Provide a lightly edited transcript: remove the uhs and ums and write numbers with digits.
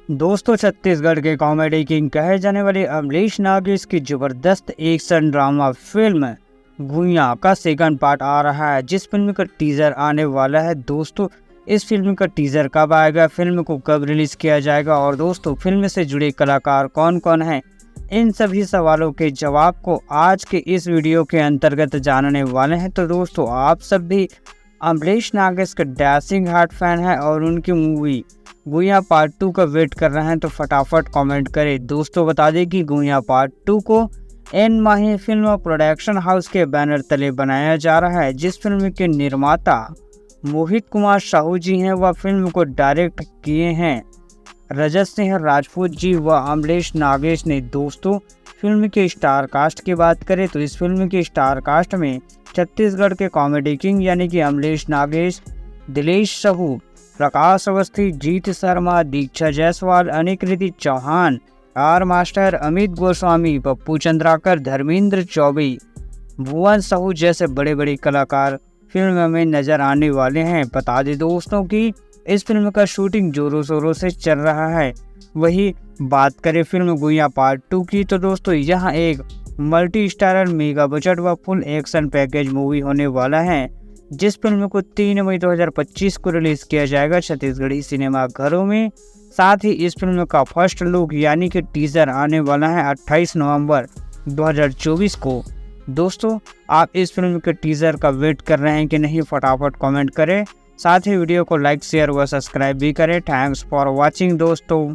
दोस्तों, छत्तीसगढ़ के comedy king कहे जाने वाले अमरीश नागेश की जबरदस्त एक्शन ड्रामा फिल्म गुइयां का सेकंड पार्ट आ रहा है, जिस फिल्म का टीजर आने वाला है। दोस्तों, इस फिल्म का टीजर कब आएगा, फिल्म को कब रिलीज किया जाएगा और दोस्तों फिल्म से जुड़े कलाकार कौन कौन हैं, इन सभी सवालों के जवाब को आज के इस वीडियो के अंतर्गत जानने वाले हैं। तो दोस्तों, आप सब भी अमरीश नागेश के डैशिंग हार्ट फैन है और उनकी मूवी गुइयां पार्ट 2 का वेट कर रहे हैं, तो फटाफट कमेंट करें। दोस्तों, बता दें कि गुइयां पार्ट 2 को एन माही फिल्म प्रोडक्शन हाउस के बैनर तले बनाया जा रहा है, जिस फिल्म के निर्माता मोहित कुमार साहू जी हैं। वह फिल्म को डायरेक्ट किए हैं रजत सिंह राजपूत जी व अमरीश नागेश ने। दोस्तों, फिल्म के स्टार कास्ट की बात करें तो इस फिल्म के स्टार कास्ट में छत्तीसगढ़ के कॉमेडी किंग यानी कि अमरीश नागेश, दिलेश साहू, प्रकाश अवस्थी, जीत शर्मा, दीक्षा जायसवाल, अनिकृति चौहान, आर मास्टर, अमित गोस्वामी, पप्पू चंद्राकर, धर्मेंद्र चौबे, भुवन साहू जैसे बड़े बड़े कलाकार फिल्म में नजर आने वाले हैं। बता दें दोस्तों कि इस फिल्म का शूटिंग जोरों शोरों से चल रहा है। वही बात करें फिल्म गुइयां पार्ट 2 की, तो दोस्तों यहाँ एक मल्टी स्टारर मेगा बजट व फुल एक्शन पैकेज मूवी होने वाला है, जिस फिल्म को 3 मई 2025 को रिलीज किया जाएगा छत्तीसगढ़ी सिनेमा घरों में। साथ ही इस फिल्म का फर्स्ट लुक यानी कि टीजर आने वाला है 28 नवंबर 2024 को। दोस्तों, आप इस फिल्म के टीजर का वेट कर रहे हैं कि नहीं, फटाफट कमेंट करें। साथ ही वीडियो को लाइक, शेयर व सब्सक्राइब भी करें। थैंक्स फॉर वॉचिंग दोस्तों।